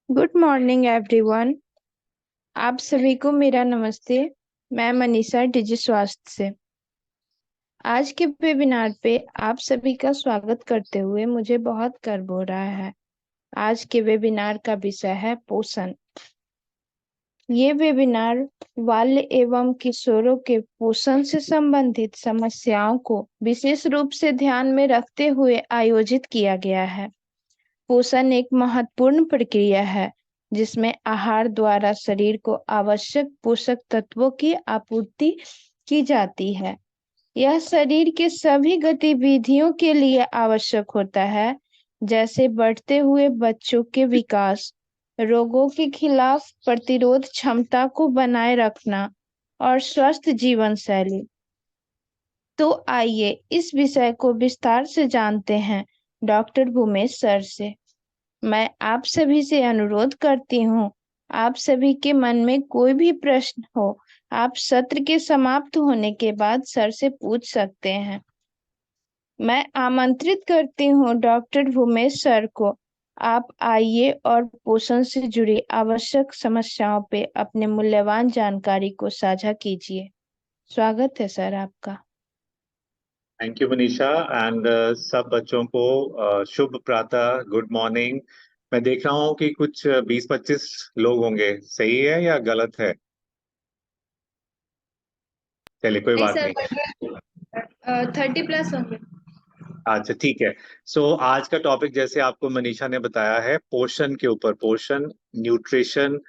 Good morning everyone. आप सभी को मेरा नमस्ते। मैं मनीषा डिजि स्वास्थ्य से आज के वेबिनार पे आप सभी का स्वागत करते हुए मुझे बहुत गर्व हो रहा है। आज के वेबिनार का विषय है पोषण। ये वेबिनार बाल्य एवं किशोरों के पोषण से संबंधित समस्याओं को विशेष रूप से ध्यान में रखते हुए आयोजित किया गया है। पोषण एक महत्वपूर्ण प्रक्रिया है जिसमें आहार द्वारा शरीर को आवश्यक पोषक तत्वों की आपूर्ति की जाती है। यह शरीर के सभी गतिविधियों के लिए आवश्यक होता है, जैसे बढ़ते हुए बच्चों के विकास, रोगों के खिलाफ प्रतिरोध क्षमता को बनाए रखना और स्वस्थ जीवन शैली। तो आइए इस विषय को विस्तार से जानते हैं डॉक्टर भूमेश सर से। मैं आप सभी से अनुरोध करती हूँ, आप सभी के मन में कोई भी प्रश्न हो, आप सत्र के समाप्त होने के बाद सर से पूछ सकते हैं। मैं आमंत्रित करती हूँ डॉक्टर भूमेश सर को। आप आइए और पोषण से जुड़ी आवश्यक समस्याओं पे अपने मूल्यवान जानकारी को साझा कीजिए। स्वागत है सर आपका। थैंक यू मनीषा एंड सब बच्चों को शुभ प्रातः, गुड मॉर्निंग। मैं देख रहा हूँ कि कुछ 20-25 लोग होंगे। सही है या गलत है? चलिए, कोई नहीं बात सर, नहीं। 30+ होंगे। अच्छा, ठीक है। आज का टॉपिक जैसे आपको मनीषा ने बताया है, पोषण के ऊपर। पोषण, न्यूट्रिशन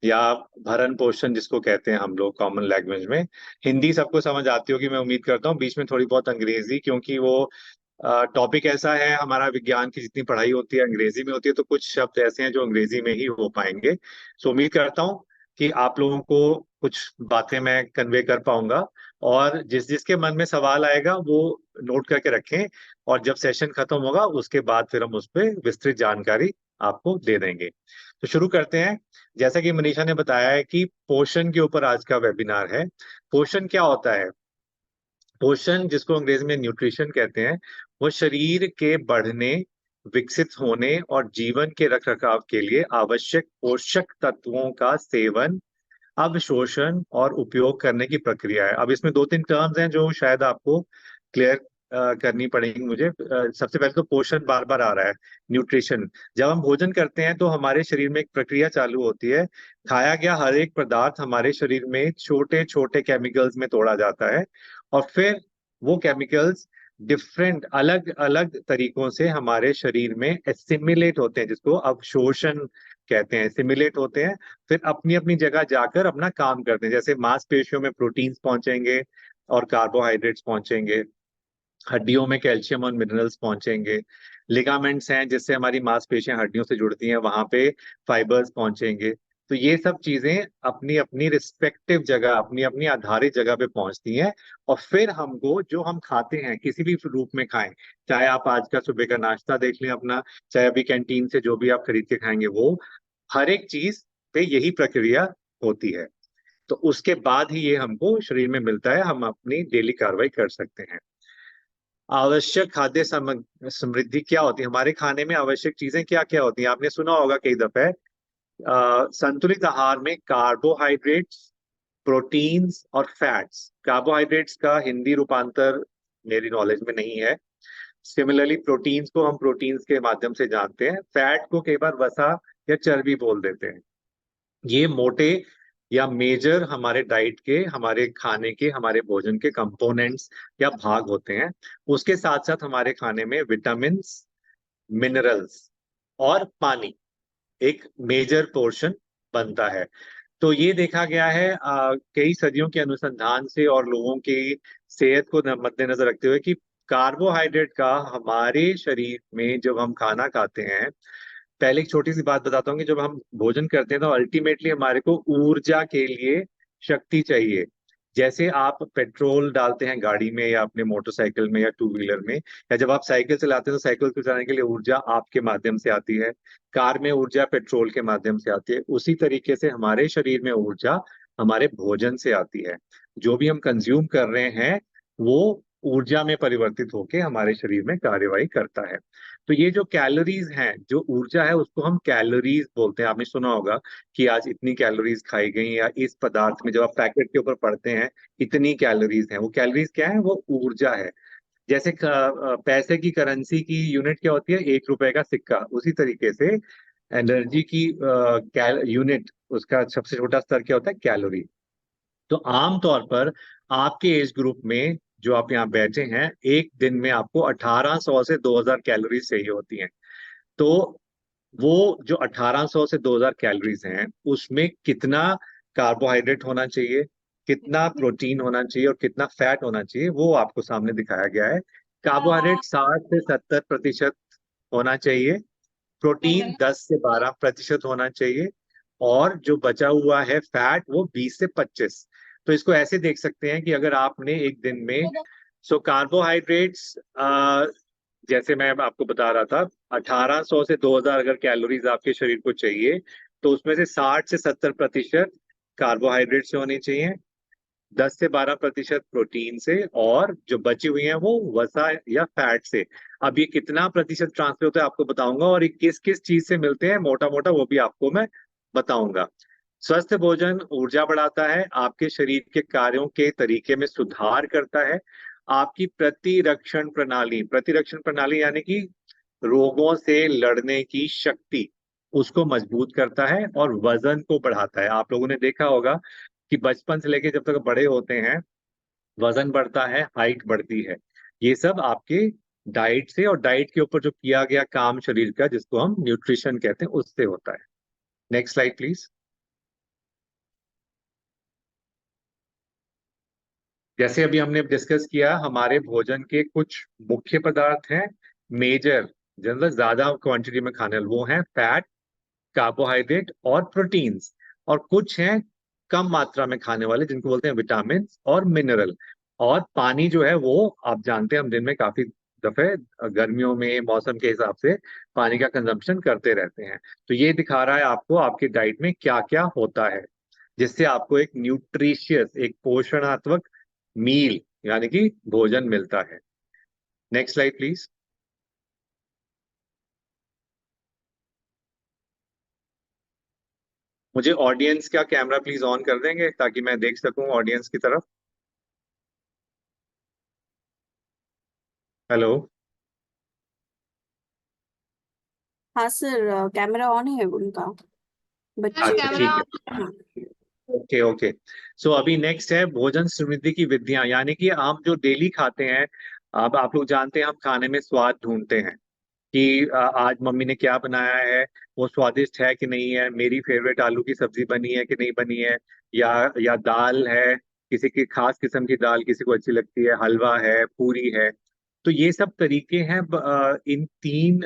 या भरण पोषण जिसको कहते हैं हम लोग कॉमन लैंग्वेज में। हिंदी सबको समझ आती होगी, मैं उम्मीद करता हूँ। बीच में थोड़ी बहुत अंग्रेजी, क्योंकि वो टॉपिक ऐसा है, हमारा विज्ञान की जितनी पढ़ाई होती है अंग्रेजी में होती है, तो कुछ शब्द ऐसे हैं जो अंग्रेजी में ही हो पाएंगे। उम्मीद करता हूँ कि आप लोगों को कुछ बातें मैं कन्वे कर पाऊंगा। और जिस जिसके मन में सवाल आएगा वो नोट करके रखें, और जब सेशन खत्म होगा उसके बाद फिर हम उस पर विस्तृत जानकारी आपको दे देंगे। तो शुरू करते हैं। जैसा कि मनीषा ने बताया है कि पोषण के ऊपर आज का वेबिनार है। पोषण क्या होता है? पोषण, जिसको अंग्रेजी में न्यूट्रिशन कहते हैं, वो शरीर के बढ़ने, विकसित होने और जीवन के रखरखाव के लिए आवश्यक पोषक तत्वों का सेवन, अवशोषण और उपयोग करने की प्रक्रिया है। अब इसमें दो तीन टर्म्स हैं जो शायद आपको क्लियर करनी पड़ेगी मुझे। सबसे पहले तो पोषण बार बार आ रहा है। न्यूट्रिशन, जब हम भोजन करते हैं तो हमारे शरीर में एक प्रक्रिया चालू होती है। खाया गया हर एक पदार्थ हमारे शरीर में छोटे छोटे केमिकल्स में तोड़ा जाता है, और फिर वो केमिकल्स डिफरेंट, अलग अलग तरीकों से हमारे शरीर में एसिमिलेट होते हैं, जिसको अवशोषण कहते हैं। एसिमिलेट होते हैं, फिर अपनी अपनी जगह जाकर अपना काम करते हैं। जैसे मांसपेशियों में प्रोटीन्स पहुंचेंगे और कार्बोहाइड्रेट्स पहुंचेंगे, हड्डियों में कैल्शियम और मिनरल्स पहुंचेंगे, लिगामेंट्स हैं जिससे हमारी मांसपेशियां हड्डियों से जुड़ती हैं, वहां पे फाइबर्स पहुंचेंगे। तो ये सब चीजें अपनी अपनी रिस्पेक्टिव जगह, अपनी अपनी आधारित जगह पे पहुंचती हैं। और फिर हमको जो हम खाते हैं, किसी भी रूप में खाएं, चाहे आप आज का सुबह का नाश्ता देख लें अपना, चाहे अभी कैंटीन से जो भी आप खरीद के खाएंगे, वो हर एक चीज पे यही प्रक्रिया होती है। तो उसके बाद ही ये हमको शरीर में मिलता है, हम अपनी डेली कार्रवाई कर सकते हैं। आवश्यक खाद्य समृद्धि क्या होती है? हमारे खाने में आवश्यक चीजें क्या क्या होती हैं? आपने सुना होगा कई दफे, संतुलित आहार में कार्बोहाइड्रेट्स, प्रोटीन्स और फैट्स। कार्बोहाइड्रेट्स का हिंदी रूपांतर मेरी नॉलेज में नहीं है। सिमिलरली प्रोटीन्स को हम प्रोटीन्स के माध्यम से जानते हैं। फैट को कई बार वसा या चर्बी बोल देते हैं। ये मोटे या मेजर हमारे डाइट के, हमारे खाने के, हमारे भोजन के कंपोनेंट्स या भाग होते हैं। उसके साथ साथ हमारे खाने में विटामिन्स, मिनरल्स और पानी एक मेजर पोर्शन बनता है। तो ये देखा गया है कई सदियों के अनुसंधान से और लोगों की सेहत को मद्देनजर रखते हुए, कि कार्बोहाइड्रेट का हमारे शरीर में जब हम खाना खाते हैं, पहले एक छोटी सी बात बताता हूँ कि जब हम भोजन करते हैं तो अल्टीमेटली हमारे को ऊर्जा के लिए शक्ति चाहिए। जैसे आप पेट्रोल डालते हैं गाड़ी में या अपने मोटरसाइकिल में या टू व्हीलर में, या जब आप साइकिल चलाते हैं तो साइकिल को चलाने के लिए ऊर्जा आपके माध्यम से आती है। कार में ऊर्जा पेट्रोल के माध्यम से आती है। उसी तरीके से हमारे शरीर में ऊर्जा हमारे भोजन से आती है। जो भी हम कंज्यूम कर रहे हैं वो ऊर्जा में परिवर्तित होकर हमारे शरीर में कार्यवाही करता है। तो ये जो कैलोरीज हैं, जो ऊर्जा है, उसको हम कैलोरीज बोलते हैं। आपने सुना होगा कि आज इतनी कैलोरीज खाई गई, या इस पदार्थ में जब आप पैकेट के ऊपर पढ़ते हैं इतनी कैलोरीज हैं। वो कैलोरीज क्या है? वो ऊर्जा है। जैसे पैसे की करेंसी की यूनिट क्या होती है? 1 रुपए का सिक्का। उसी तरीके से एनर्जी की यूनिट, उसका सबसे छोटा स्तर क्या होता है? कैलोरी। तो आमतौर पर आपके एज ग्रुप में जो आप यहाँ बैठे हैं, एक दिन में आपको 1800 से 2000 कैलोरीज चाहिए होती हैं। तो वो जो 1800 से 2000 कैलोरीज हैं, उसमें कितना कार्बोहाइड्रेट होना चाहिए, कितना प्रोटीन होना चाहिए और कितना फैट होना चाहिए, वो आपको सामने दिखाया गया है। कार्बोहाइड्रेट 60 से 70% होना चाहिए, प्रोटीन 10 से 12% होना चाहिए, और जो बचा हुआ है फैट वो 20 से 25। तो इसको ऐसे देख सकते हैं कि अगर आपने एक दिन में, सो कार्बोहाइड्रेट्स, जैसे मैं आपको बता रहा था, 1800 से 2000 अगर कैलोरीज आपके शरीर को चाहिए, तो उसमें से 60 से 70% कार्बोहाइड्रेट से होनी चाहिए, 10 से 12% प्रोटीन से, और जो बची हुई है वो वसा या फैट से। अब ये कितना प्रतिशत ट्रांसफर होता है आपको बताऊंगा, और ये किस किस चीज से मिलते हैं मोटा मोटा वो भी आपको मैं बताऊंगा। स्वस्थ भोजन ऊर्जा बढ़ाता है, आपके शरीर के कार्यों के तरीके में सुधार करता है, आपकी प्रतिरक्षण प्रणाली यानी कि रोगों से लड़ने की शक्ति, उसको मजबूत करता है, और वजन को बढ़ाता है। आप लोगों ने देखा होगा कि बचपन से लेके जब तक बड़े होते हैं, वजन बढ़ता है, हाइट बढ़ती है। ये सब आपके डाइट से, और डाइट के ऊपर जो किया गया काम शरीर का, जिसको हम न्यूट्रिशन कहते हैं, उससे होता है। Next slide please. जैसे अभी हमने डिस्कस किया, हमारे भोजन के कुछ मुख्य पदार्थ हैं, मेजर, जनरल ज्यादा क्वांटिटी में खाने वाले, वो हैं फैट, कार्बोहाइड्रेट और प्रोटीन्स। और कुछ हैं कम मात्रा में खाने वाले, जिनको बोलते हैं विटामिन और मिनरल। और पानी जो है वो आप जानते हैं, हम दिन में काफी दफे गर्मियों में मौसम के हिसाब से पानी का कंजम्पशन करते रहते हैं। तो ये दिखा रहा है आपको आपकी डाइट में क्या क्या होता है, जिससे आपको एक न्यूट्रिशियस, एक पोषणात्मक मील यानी कि भोजन मिलता है। Next slide please. मुझे ऑडियंस का कैमरा प्लीज ऑन कर देंगे ताकि मैं देख सकूं ऑडियंस की तरफ। हेलो। हाँ सर, कैमरा ऑन है उनका, बच्चे। अच्छा ठीक है। हाँ। Okay okay. सो अभी नेक्स्ट है भोजन समृद्धि की विधियां, यानी कि हम जो डेली खाते हैं। अब आप लोग जानते हैं हम खाने में स्वाद ढूंढते हैं कि आज मम्मी ने क्या बनाया है, वो स्वादिष्ट है कि नहीं है, मेरी फेवरेट आलू की सब्जी बनी है कि नहीं बनी है, या दाल है, किसी की खास किस्म की दाल किसी को अच्छी लगती है, हलवा है, पूरी है। तो ये सब तरीके हैं इन तीन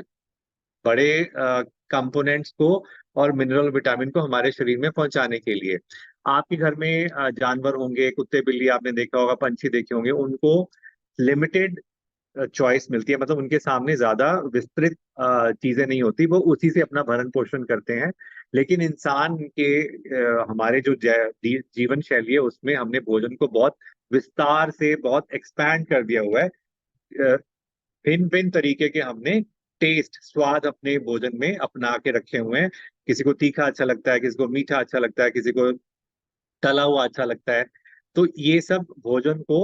बड़े कंपोनेंट्स को और मिनरल विटामिन को हमारे शरीर में पहुंचाने के लिए। आपके घर में जानवर होंगे, कुत्ते बिल्ली आपने देखा होगा, पंछी देखे होंगे, उनको लिमिटेड चॉइस मिलती है, मतलब उनके सामने ज्यादा विस्तृत चीजें नहीं होती, वो उसी से अपना भरण पोषण करते हैं। लेकिन इंसान के हमारे जो जीवन शैली है, उसमें हमने भोजन को बहुत विस्तार से, बहुत एक्सपैंड कर दिया हुआ है। भिन्न भिन्न तरीके के हमने टेस्ट, स्वाद अपने भोजन में अपना के रखे हुए हैं। किसी को तीखा अच्छा लगता है, किसी को मीठा अच्छा लगता है, किसी को तला हुआ अच्छा लगता है। तो ये सब भोजन को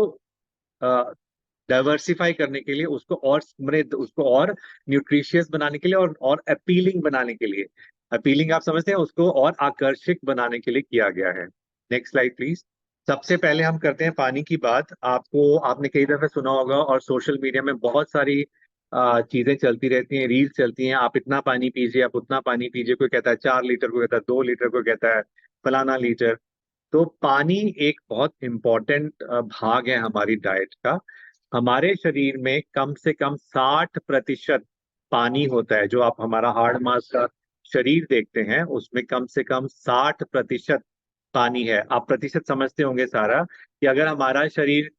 डाइवर्सिफाई करने के लिए, उसको और समृद्ध, उसको और न्यूट्रिशियस बनाने के लिए, और अपीलिंग बनाने के लिए, अपीलिंग आप समझते हैं, उसको और आकर्षक बनाने के लिए किया गया है। Next slide please. सबसे पहले हम करते हैं पानी की बात। आपने कई दफे सुना होगा, और सोशल मीडिया में बहुत सारी चीजें चलती रहती हैं, रील्स चलती हैं, आप इतना पानी पीजिए, आप उतना पानी पीजिए, कोई कहता है 4 लीटर, कोई कहता है 2 लीटर, कोई कहता है फलाना लीटर। तो पानी एक बहुत इंपॉर्टेंट भाग है हमारी डाइट का। हमारे शरीर में कम से कम 60% पानी होता है। जो आप हमारा हार्ड मास का शरीर देखते हैं, उसमें कम से कम 60% पानी है। आप प्रतिशत समझते होंगे सारा, कि अगर हमारा शरीर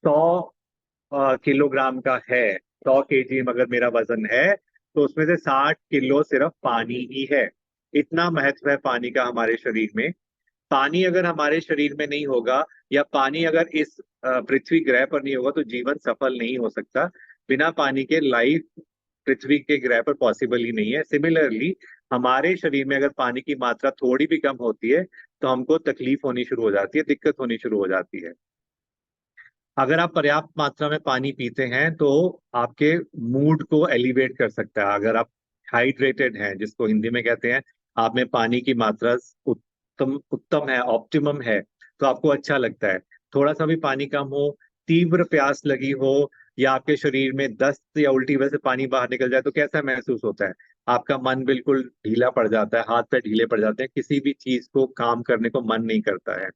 100 किलोग्राम का है, 100 केजी अगर मेरा वजन है, तो उसमें से 60 किलो सिर्फ पानी ही है। इतना महत्व है पानी का हमारे शरीर में। पानी अगर हमारे शरीर में नहीं होगा, या पानी अगर इस पृथ्वी ग्रह पर नहीं होगा, तो जीवन सफल नहीं हो सकता। बिना पानी के लाइफ पृथ्वी के ग्रह पर पॉसिबल ही नहीं है। सिमिलरली हमारे शरीर में अगर पानी की मात्रा थोड़ी भी कम होती है तो हमको तकलीफ होनी शुरू हो जाती है, दिक्कत होनी शुरू हो जाती है। अगर आप पर्याप्त मात्रा में पानी पीते हैं तो आपके मूड को एलिवेट कर सकता है। अगर आप हाइड्रेटेड हैं, जिसको हिंदी में कहते हैं, आप में पानी की मात्रा उत्तम उत्तम है, ऑप्टिमम है, तो आपको अच्छा लगता है। थोड़ा सा भी पानी कम हो, तीव्र प्यास लगी हो, या आपके शरीर में दस्त या उल्टी वजह से पानी बाहर निकल जाए तो कैसा महसूस होता है? आपका मन बिल्कुल ढीला पड़ जाता है, हाथ पैर ढीले पड़ जाते हैं, किसी भी चीज को काम करने को मन नहीं करता है।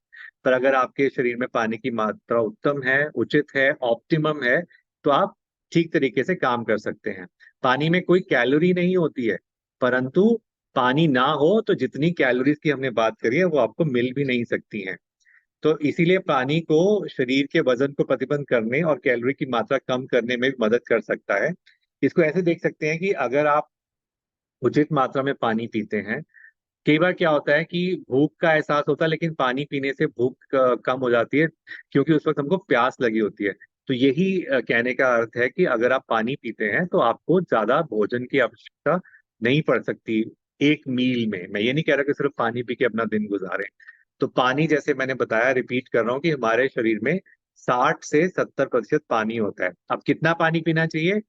पर अगर आपके शरीर में पानी की मात्रा उत्तम है, उचित है, ऑप्टिमम है, तो आप ठीक तरीके से काम कर सकते हैं। पानी में कोई कैलोरी नहीं होती है, परंतु पानी ना हो तो जितनी कैलोरीज की हमने बात करी है वो आपको मिल भी नहीं सकती हैं। तो इसीलिए पानी को शरीर के वजन को प्रतिबंध करने और कैलोरी की मात्रा कम करने में भी मदद कर सकता है। इसको ऐसे देख सकते हैं कि अगर आप उचित मात्रा में पानी पीते हैं, कई बार क्या होता है कि भूख का एहसास होता है लेकिन पानी पीने से भूख कम हो जाती है, क्योंकि उस वक्त हमको प्यास लगी होती है। तो यही कहने का अर्थ है कि अगर आप पानी पीते हैं तो आपको ज्यादा भोजन की आवश्यकता नहीं पड़ सकती एक मील में। मैं ये नहीं कह रहा कि सिर्फ पानी पी के अपना दिन गुजारें। तो पानी, जैसे मैंने बताया, रिपीट कर रहा हूँ कि हमारे शरीर में 60 से 70% पानी होता है। अब कितना पानी पीना चाहिए?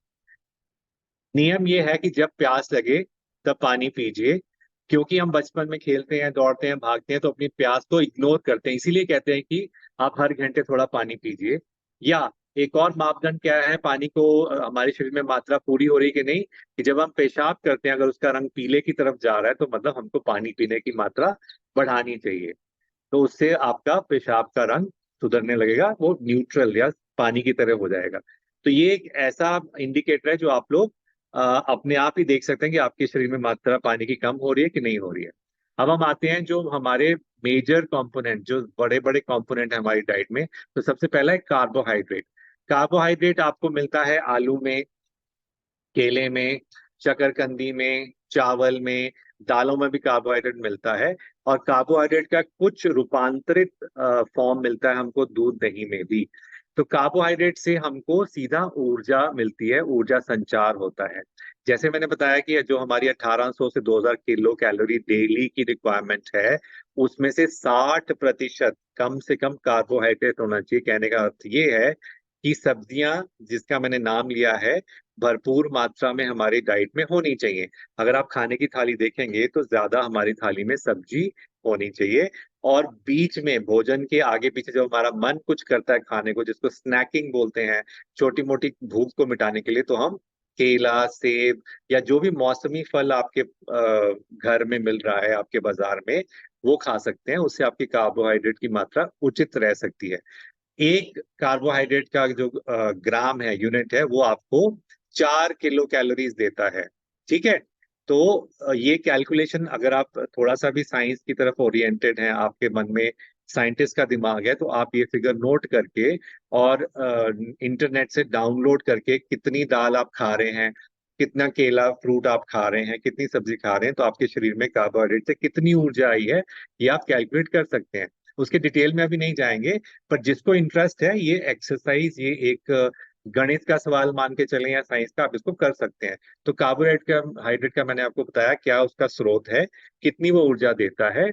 नियम ये है कि जब प्यास लगे तब पानी पीजिए, क्योंकि हम बचपन में खेलते हैं, दौड़ते हैं, भागते हैं तो अपनी प्यास को इग्नोर करते हैं। इसीलिए कहते हैं कि आप हर घंटे थोड़ा पानी पीजिए। या एक और मापदंड क्या है पानी को हमारे शरीर में मात्रा पूरी हो रही कि नहीं, कि जब हम पेशाब करते हैं अगर उसका रंग पीले की तरफ जा रहा है तो मतलब हमको पानी पीने की मात्रा बढ़ानी चाहिए। तो उससे आपका पेशाब का रंग सुधरने लगेगा, वो न्यूट्रल या पानी की तरह हो जाएगा। तो ये एक ऐसा इंडिकेटर है जो आप लोग अपने आप ही देख सकते हैं कि आपके शरीर में मात्रा पानी की कम हो रही है कि नहीं हो रही है। अब हम आते हैं जो हमारे मेजर कंपोनेंट, जो बड़े बड़े कंपोनेंट है हमारी डाइट में। तो सबसे पहला है कार्बोहाइड्रेट। कार्बोहाइड्रेट आपको मिलता है आलू में, केले में, शकरकंदी में, चावल में, दालों में भी कार्बोहाइड्रेट मिलता है। और कार्बोहाइड्रेट का कुछ रूपांतरित फॉर्म मिलता है हमको दूध दही में भी। तो कार्बोहाइड्रेट से हमको सीधा ऊर्जा मिलती है, ऊर्जा संचार होता है। जैसे मैंने बताया कि जो हमारी 1800 से 2000 किलो कैलोरी डेली की रिक्वायरमेंट है, उसमें से 60% कम से कम कार्बोहाइड्रेट होना चाहिए। कहने का अर्थ ये है कि सब्जियां, जिसका मैंने नाम लिया है, भरपूर मात्रा में हमारी डाइट में होनी चाहिए। अगर आप खाने की थाली देखेंगे तो ज्यादा हमारी थाली में सब्जी होनी चाहिए। और बीच में भोजन के आगे पीछे जब हमारा मन कुछ करता है खाने को, जिसको स्नैकिंग बोलते हैं, छोटी मोटी भूख को मिटाने के लिए, तो हम केला, सेब या जो भी मौसमी फल आपके घर में मिल रहा है, आपके बाजार में, वो खा सकते हैं। उससे आपकी कार्बोहाइड्रेट की मात्रा उचित रह सकती है। एक कार्बोहाइड्रेट का जो ग्राम है, यूनिट है, वो आपको 4 किलो कैलोरीज देता है। ठीक है। तो ये कैलकुलेशन, अगर आप थोड़ा सा भी साइंस की तरफ ओरिएंटेड हैं, आपके मन में साइंटिस्ट का दिमाग है, तो आप ये फिगर नोट करके और इंटरनेट से डाउनलोड करके कितनी दाल आप खा रहे हैं, कितना केला फ्रूट आप खा रहे हैं, कितनी सब्जी खा रहे हैं, तो आपके शरीर में कार्बोहाइड्रेट से कितनी ऊर्जा आई है, ये आप कैलकुलेट कर सकते हैं। उसके डिटेल में अभी नहीं जाएंगे। पर जिसको इंटरेस्ट है, ये एक्सरसाइज, ये एक गणित का सवाल मान के चलें या साइंस का, आप इसको कर सकते हैं। तो कार्बोहाइड्रेट का मैंने आपको बताया क्या उसका स्रोत है, कितनी वो ऊर्जा देता है।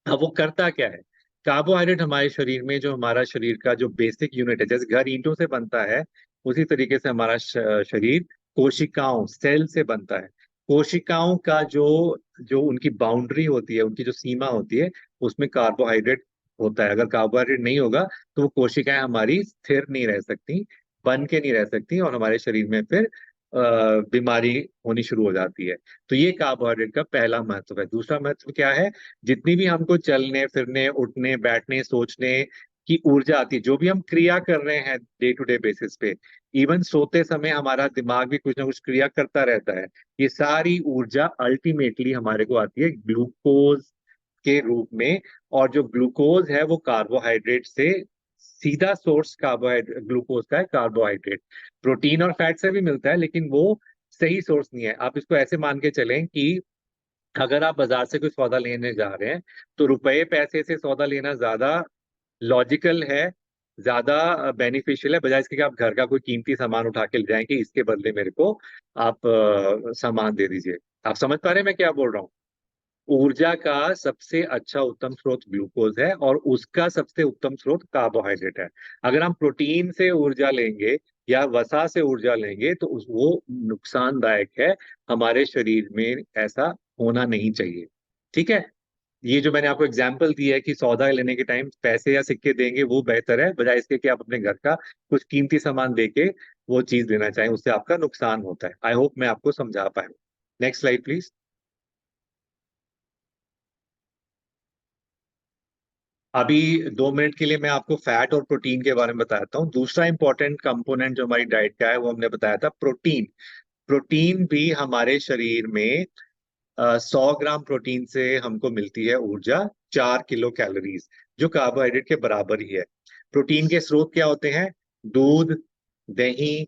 अब वो करता क्या है? कार्बोहाइड्रेट हमारे शरीर में, जो हमारा शरीर का जो बेसिक यूनिट है, जैसे घर ईंटों से बनता है, उसी तरीके से हमारा शरीर कोशिकाओं, सेल से बनता है। कोशिकाओं का जो जो उनकी बाउंड्री होती है, उनकी जो सीमा होती है, उसमें कार्बोहाइड्रेट होता है। अगर कार्बोहाइड्रेट नहीं होगा तो वो कोशिकाएं हमारी स्थिर नहीं रह सकती, बन के नहीं रह सकती, और हमारे शरीर में फिर बीमारी होनी शुरू हो जाती है। तो ये कार्बोहाइड्रेट का पहला महत्व है। दूसरा महत्व क्या है? जितनी भी हमको चलने फिरने, उठने बैठने, सोचने की ऊर्जा आती है, जो भी हम क्रिया कर रहे हैं डे टू डे बेसिस पे, इवन सोते समय हमारा दिमाग भी कुछ ना कुछ क्रिया करता रहता है, ये सारी ऊर्जा अल्टीमेटली हमारे को आती है ग्लूकोज के रूप में। और जो ग्लूकोज है वो कार्बोहाइड्रेट से, सीधा सोर्स कार्बोहाइड्रेट ग्लूकोज का है कार्बोहाइड्रेट। प्रोटीन और फैट से भी मिलता है, लेकिन वो सही सोर्स नहीं है। आप इसको ऐसे मान के चलें कि अगर आप बाजार से कोई सौदा लेने जा रहे हैं, तो रुपए पैसे से सौदा लेना ज्यादा लॉजिकल है, ज्यादा बेनिफिशियल है, बजाय इसके कि आप घर का कोई कीमती सामान उठा के ले जाएं कि इसके बदले मेरे को आप सामान दे दीजिए। आप समझ पा रहे हैं मैं क्या बोल रहा हूँ? ऊर्जा का सबसे अच्छा उत्तम स्रोत ग्लूकोज है और उसका सबसे उत्तम स्रोत कार्बोहाइड्रेट है। अगर हम प्रोटीन से ऊर्जा लेंगे या वसा से ऊर्जा लेंगे तो वो नुकसानदायक है हमारे शरीर में, ऐसा होना नहीं चाहिए। ठीक है, ये जो मैंने आपको एग्जाम्पल दिया है कि सौदा लेने के टाइम पैसे या सिक्के देंगे वो बेहतर है, बजाय इसके कि आप अपने घर का कुछ कीमती सामान देके वो चीज लेना चाहें, उससे आपका नुकसान होता है। आई होप मैं आपको समझा पाया। Next slide please. अभी 2 मिनट के लिए मैं आपको फैट और प्रोटीन के बारे में बताता हूँ। दूसरा इंपॉर्टेंट कंपोनेंट जो हमारी डाइट का है वो हमने बताया था प्रोटीन। प्रोटीन भी हमारे शरीर में 100 ग्राम प्रोटीन से हमको मिलती है ऊर्जा, 4 किलो कैलोरीज, जो कार्बोहाइड्रेट के बराबर ही है। प्रोटीन के स्रोत क्या होते हैं? दूध, दही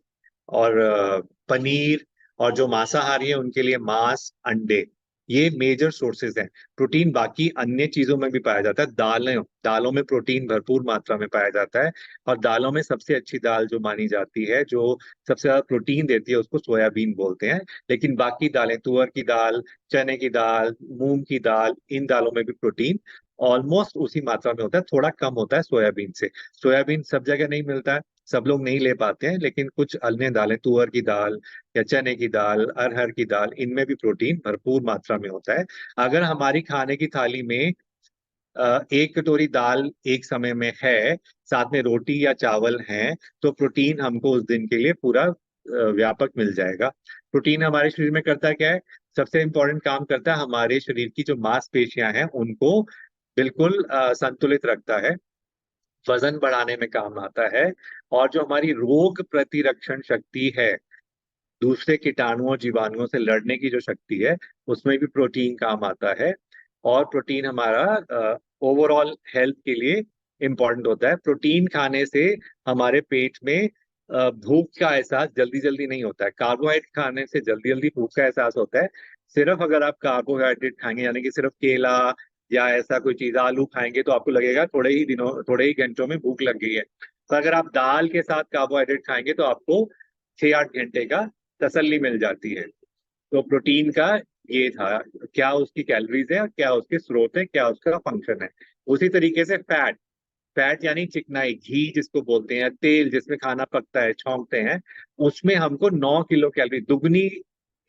और पनीर, और जो मांसाहारी है उनके लिए मांस, अंडे, ये मेजर सोर्सेज हैं। प्रोटीन बाकी अन्य चीजों में भी पाया जाता है। दालें, दालों में प्रोटीन भरपूर मात्रा में पाया जाता है, और दालों में सबसे अच्छी दाल जो मानी जाती है, जो सबसे ज्यादा प्रोटीन देती है, उसको सोयाबीन बोलते हैं। लेकिन बाकी दालें, तुअर की दाल, चने की दाल, मूंग की दाल, इन दालों में भी प्रोटीन ऑलमोस्ट उसी मात्रा में होता है, थोड़ा कम होता है सोयाबीन से। सोयाबीन सब जगह नहीं मिलता है, सब लोग नहीं ले पाते हैं, लेकिन कुछ अन्य दालें, तुअर की दाल या चने की दाल, अरहर की दाल, इनमें भी प्रोटीन भरपूर मात्रा में होता है। अगर हमारी खाने की थाली में 1 कटोरी दाल एक समय में है, साथ में रोटी या चावल हैं, तो प्रोटीन हमको उस दिन के लिए पूरा व्यापक मिल जाएगा। प्रोटीन हमारे शरीर में करता क्या है? सबसे इंपॉर्टेंट काम करता है, हमारे शरीर की जो मांसपेशियां हैं उनको बिल्कुल संतुलित रखता है, वजन बढ़ाने में काम आता है, और जो हमारी रोग प्रतिरक्षण शक्ति है, दूसरे कीटाणुओं जीवाणुओं से लड़ने की जो शक्ति है, उसमें भी प्रोटीन काम आता है। और प्रोटीन हमारा ओवरऑल हेल्थ के लिए इम्पोर्टेंट होता है। प्रोटीन खाने से हमारे पेट में भूख का एहसास जल्दी जल्दी नहीं होता है। कार्बोहाइड्रेट खाने से जल्दी जल्दी भूख का एहसास होता है। सिर्फ अगर आप कार्बोहाइड्रेट खाएंगे, यानी कि सिर्फ केला या ऐसा कोई चीज, आलू खाएंगे, तो आपको लगेगा थोड़े ही घंटों में भूख लग गई है। तो अगर आप दाल के साथ कार्बोहाइड्रेट खाएंगे तो आपको 6-8 घंटे का तसल्ली मिल जाती है। तो प्रोटीन का ये था, क्या उसकी कैलोरीज है, क्या उसके स्रोत है, क्या उसका फंक्शन है। उसी तरीके से फैट, फैट यानी चिकनाई, घी जिसको बोलते हैं, तेल जिसमें खाना पकता है, छौंकते हैं, उसमें हमको 9 किलो कैलोरी, दुगनी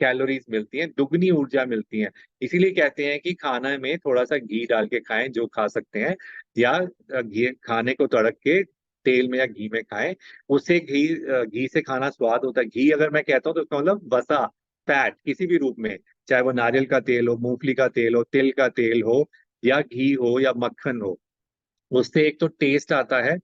कैलोरीज मिलती हैं, दुगनी ऊर्जा मिलती है। इसीलिए कहते हैं कि खाना में थोड़ा सा घी डाल के खाएं, जो खा सकते हैं, या घी खाने को तड़क के तेल में या घी में खाएं। उससे घी से खाना स्वाद होता है। घी अगर मैं कहता हूँ तो इसका मतलब वसा, फैट किसी भी रूप में, चाहे वो नारियल का तेल हो, मूंगफली का तेल हो, तिल का तेल हो, या घी हो, या मक्खन हो, उससे एक तो टेस्ट आता है,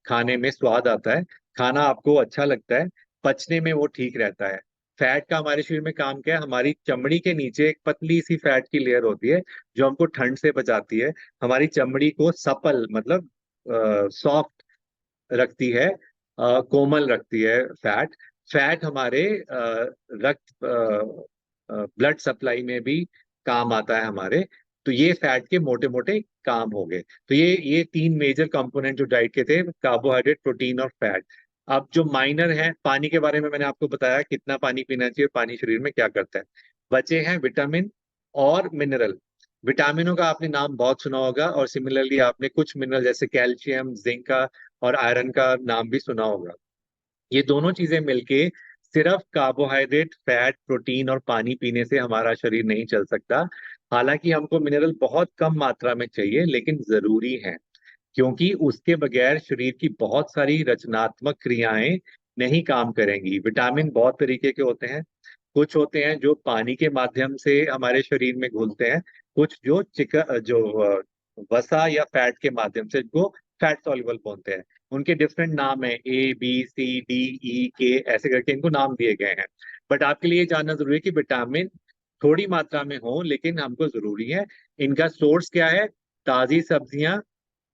खाने में स्वाद आता है, खाना आपको अच्छा लगता है, पचने में वो ठीक रहता है। फैट का हमारे शरीर में काम क्या है? हमारी चमड़ी के नीचे एक पतली सी फैट की लेयर होती है, जो हमको ठंड से बचाती है, हमारी चमड़ी को सपल मतलब सॉफ्ट रखती है, कोमल रखती है। फैट फैट हमारे रक्त ब्लड सप्लाई में भी काम आता है हमारे। तो ये फैट के मोटे मोटे काम हो गए। तो ये 3 मेजर कंपोनेंट जो डाइट के थे, कार्बोहाइड्रेट, प्रोटीन और फैट। अब जो माइनर है, पानी के बारे में मैंने आपको बताया कितना पानी पीना चाहिए, पानी शरीर में क्या करता है। बचे हैं विटामिन और मिनरल। विटामिनों का आपने नाम बहुत सुना होगा, और सिमिलरली आपने कुछ मिनरल जैसे कैल्शियम, जिंक का और आयरन का नाम भी सुना होगा। ये दोनों चीजें मिलके, सिर्फ कार्बोहाइड्रेट, फैट, प्रोटीन और पानी पीने से हमारा शरीर नहीं चल सकता। हालांकि हमको मिनरल बहुत कम मात्रा में चाहिए, लेकिन जरूरी है, क्योंकि उसके बगैर शरीर की बहुत सारी रचनात्मक क्रियाएं नहीं काम करेंगी। विटामिन बहुत तरीके के होते हैं। कुछ होते हैं जो पानी के माध्यम से हमारे शरीर में घुलते हैं, कुछ वसा या फैट के माध्यम से, जो फैट सॉल्युबल बोलते हैं। उनके डिफरेंट नाम है, A B C D E K, ऐसे करके इनको नाम दिए गए हैं। बट आपके लिए ये जानना जरूरी है कि विटामिन थोड़ी मात्रा में हो, लेकिन हमको जरूरी है। इनका सोर्स क्या है? ताजी सब्जियां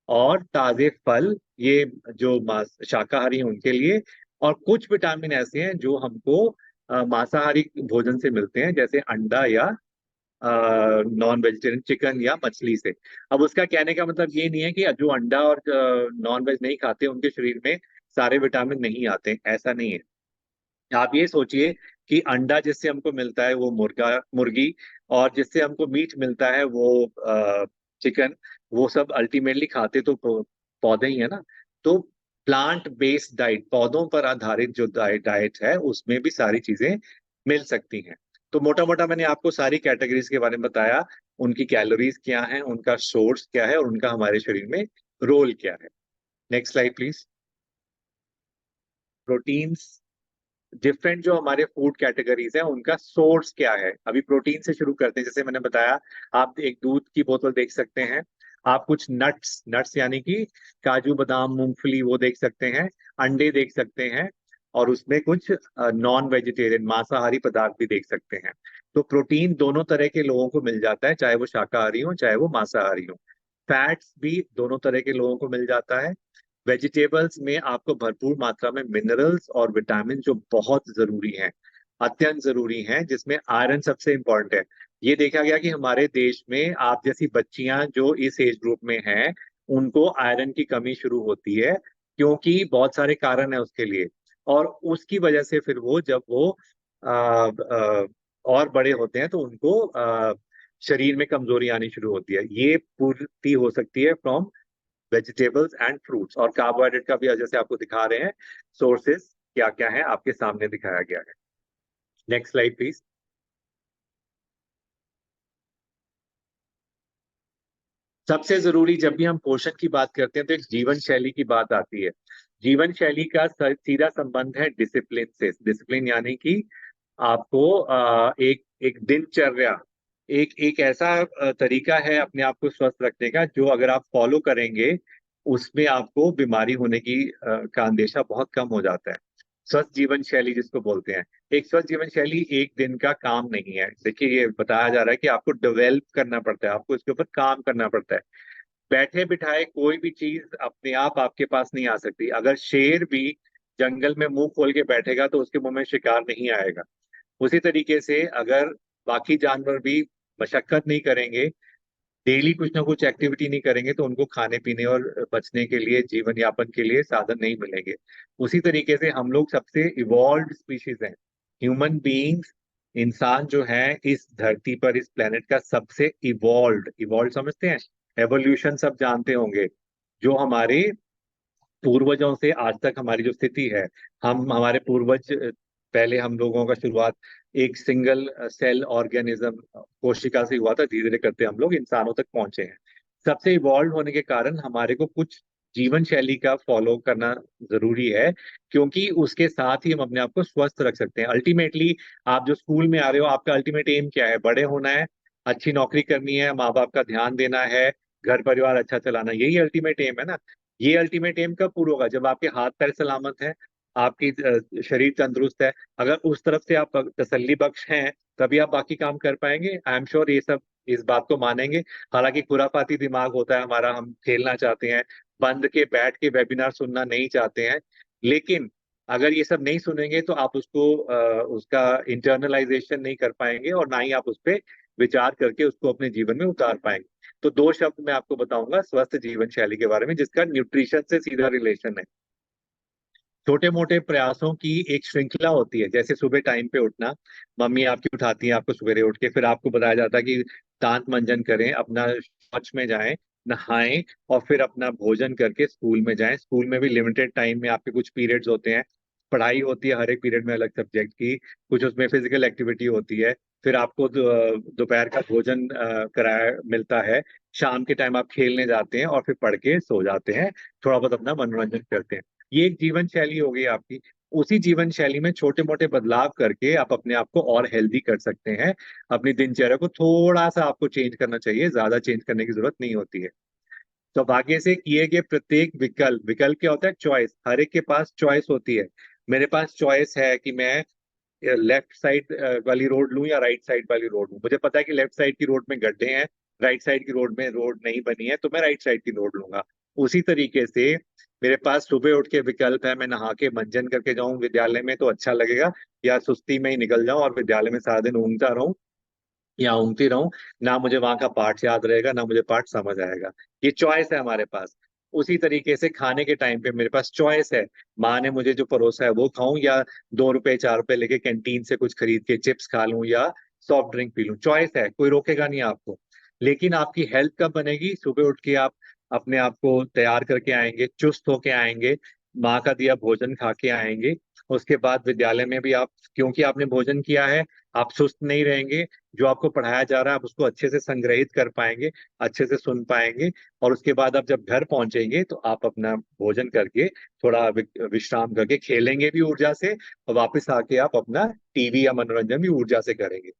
और ताजे फल, ये जो शाकाहारी हैं उनके लिए। और कुछ विटामिन ऐसे हैं जो हमको मांसाहारी भोजन से मिलते हैं, जैसे अंडा या नॉन वेजिटेरियन चिकन या मछली से। अब उसका कहने का मतलब ये नहीं है कि जो अंडा और नॉन वेज नहीं खाते उनके शरीर में सारे विटामिन नहीं आते, ऐसा नहीं है। आप ये सोचिए कि अंडा जिससे हमको मिलता है वो मुर्गी, और जिससे हमको मीट मिलता है वो चिकन, वो सब अल्टीमेटली खाते तो पौधे ही है ना। तो प्लांट बेस्ड डाइट, पौधों पर आधारित जो डाइट है उसमें भी सारी चीजें मिल सकती हैं। तो मोटा मोटा मैंने आपको सारी कैटेगरीज के बारे में बताया, उनकी कैलोरीज क्या है, उनका सोर्स क्या है और उनका हमारे शरीर में रोल क्या है। Next slide please. Proteins, different जो हमारे फूड कैटेगरीज है उनका सोर्स क्या है। अभी प्रोटीन से शुरू करते हैं। जैसे मैंने बताया, आप एक दूध की बोतल देख सकते हैं, आप कुछ नट्स नट्स यानी कि काजू बादाम मूंगफली वो देख सकते हैं, अंडे देख सकते हैं, और उसमें कुछ नॉन वेजिटेरियन मांसाहारी पदार्थ भी देख सकते हैं। तो प्रोटीन दोनों तरह के लोगों को मिल जाता है, चाहे वो शाकाहारी हो चाहे वो मांसाहारी हो। फैट्स भी दोनों तरह के लोगों को मिल जाता है। वेजिटेबल्स में आपको भरपूर मात्रा में मिनरल्स और विटामिन जो बहुत जरूरी हैं, अत्यंत जरूरी हैं, जिसमें आयरन सबसे इंपॉर्टेंट है। ये देखा गया कि हमारे देश में आप जैसी बच्चियां जो इस एज ग्रुप में हैं उनको आयरन की कमी शुरू होती है, क्योंकि बहुत सारे कारण है उसके लिए। और उसकी वजह से फिर वो जब वो आ, आ, और बड़े होते हैं तो उनको शरीर में कमजोरी आनी शुरू होती है। ये पूर्ति हो सकती है फ्रॉम वेजिटेबल्स एंड फ्रूट्स। और कार्बोहाइड्रेट का भी जैसे आपको दिखा रहे हैं सोर्सेस क्या क्या है, आपके सामने दिखाया गया है। Next slide please. सबसे जरूरी जब भी हम पोषण की बात करते हैं तो एक जीवन शैली की बात आती है। जीवन शैली का सीधा संबंध है डिसिप्लिन से। डिसिप्लिन यानी कि आपको एक एक दिनचर्या, एक एक ऐसा तरीका है अपने आप को स्वस्थ रखने का, जो अगर आप फॉलो करेंगे उसमें आपको बीमारी होने की का अंदेशा बहुत कम हो जाता है। स्वस्थ जीवन शैली जिसको बोलते हैं, एक स्वस्थ जीवन शैली एक दिन का काम नहीं है। देखिए ये बताया जा रहा है कि आपको डेवलप करना पड़ता है, आपको इसके ऊपर काम करना पड़ता है। बैठे बिठाए कोई भी चीज अपने आप आपके पास नहीं आ सकती। अगर शेर भी जंगल में मुंह खोल के बैठेगा तो उसके मुंह में शिकार नहीं आएगा। उसी तरीके से अगर बाकी जानवर भी मशक्कत नहीं करेंगे, डेली कुछ ना कुछ एक्टिविटी नहीं करेंगे, तो उनको खाने पीने और बचने के लिए, जीवन यापन के लिए साधन नहीं मिलेंगे। उसी तरीके से हम लोग सबसे इवॉल्व स्पीशीज हैं, ह्यूमन बीइंग्स। इंसान जो है इस धरती पर, इस प्लेनेट का सबसे इवॉल्व, इवॉल्व समझते हैं, एवोल्यूशन सब जानते होंगे। जो हमारे पूर्वजों से आज तक हमारी जो स्थिति है, हम हमारे पूर्वज पहले हम लोगों का शुरुआत एक सिंगल सेल ऑर्गेनिज्म कोशिका से हुआ था, धीरे धीरे करते हम लोग इंसानों तक पहुंचे हैं। सबसे इवॉल्व होने के कारण हमारे को कुछ जीवन शैली का फॉलो करना जरूरी है, क्योंकि उसके साथ ही हम अपने आप को स्वस्थ रख सकते हैं। अल्टीमेटली आप जो स्कूल में आ रहे हो, आपका अल्टीमेट एम क्या है? बड़े होना है, अच्छी नौकरी करनी है, माँ बाप का ध्यान देना है, घर परिवार अच्छा चलाना, यही अल्टीमेट एम है ना। ये अल्टीमेट एम कब पूरा होगा? जब आपके हाथ पैर सलामत है, आपकी शरीर तंदुरुस्त है। अगर उस तरफ से आप तसल्ली बख्श हैं, तभी आप बाकी काम कर पाएंगे। आई एम श्योर ये सब इस बात को मानेंगे। हालांकि खुराफाती दिमाग होता है हमारा, हम खेलना चाहते हैं, बंद के बैठ के वेबिनार सुनना नहीं चाहते हैं। लेकिन अगर ये सब नहीं सुनेंगे तो आप उसको उसका इंटरनलाइजेशन नहीं कर पाएंगे, और ना ही आप उस पर विचार करके उसको अपने जीवन में उतार पाएंगे। तो दो शब्द मैं आपको बताऊंगा स्वस्थ जीवन शैली के बारे में, जिसका न्यूट्रिशन से सीधा रिलेशन है। छोटे मोटे प्रयासों की एक श्रृंखला होती है, जैसे सुबह टाइम पे उठना। मम्मी आपकी उठाती है आपको सवेरे उठ के, फिर आपको बताया जाता है कि दांत मंजन करें, अपना शौच में जाएं, नहाएं, और फिर अपना भोजन करके स्कूल में जाएं। स्कूल में भी लिमिटेड टाइम में आपके कुछ पीरियड्स होते हैं, पढ़ाई होती है हर एक पीरियड में अलग सब्जेक्ट की, कुछ उसमें फिजिकल एक्टिविटी होती है। फिर आपको दोपहर का भोजन कराया मिलता है। शाम के टाइम आप खेलने जाते हैं और फिर पढ़ के सो जाते हैं, थोड़ा बहुत अपना मनोरंजन करते हैं। ये एक जीवन शैली हो गई आपकी। उसी जीवन शैली में छोटे मोटे बदलाव करके आप अपने आप को और हेल्दी कर सकते हैं। अपनी दिनचर्या को थोड़ा सा आपको चेंज करना चाहिए, ज्यादा चेंज करने की जरूरत नहीं होती है। सौभाग्य से किए गए प्रत्येक विकल्प, विकल्प क्या होता है? चॉइस। हर एक के पास चॉइस होती है। मेरे पास चॉइस है कि मैं लेफ्ट साइड वाली रोड लूं या राइट साइड वाली रोड लूं। मुझे पता है कि लेफ्ट साइड की रोड में गड्ढे हैं, राइट साइड की रोड में रोड नहीं बनी है, तो मैं राइट साइड की रोड लूंगा। उसी तरीके से मेरे पास सुबह उठ के विकल्प है, मैं नहा के मंजन करके जाऊं विद्यालय में तो अच्छा लगेगा, या सुस्ती में ही निकल जाऊं और विद्यालय में सारा दिन ऊँगता रहूं। या ऊँगती रहूं, ना मुझे वहां का पाठ याद रहेगा, ना मुझे पाठ समझ आएगा। ये चॉइस है हमारे पास। उसी तरीके से खाने के टाइम पे मेरे पास चॉइस है। माँ ने मुझे जो परोसा है वो खाऊं, या 2 रुपए 4 रुपए लेके कैंटीन से कुछ खरीद के चिप्स खा लूं, या सॉफ्ट ड्रिंक पी लूं। चॉइस है, कोई रोकेगा नहीं आपको। लेकिन आपकी हेल्थ कब बनेगी? सुबह उठ के आप अपने आप को तैयार करके आएंगे, चुस्त होके आएंगे, माँ का दिया भोजन खा के आएंगे। उसके बाद विद्यालय में भी आप, क्योंकि आपने भोजन किया है, आप सुस्त नहीं रहेंगे। जो आपको पढ़ाया जा रहा है आप उसको अच्छे से संग्रहित कर पाएंगे, अच्छे से सुन पाएंगे। और उसके बाद आप जब घर पहुंचेंगे तो आप अपना भोजन करके थोड़ा विश्राम करके खेलेंगे भी ऊर्जा से, और वापस आके आप अपना टीवी या मनोरंजन भी ऊर्जा से करेंगे।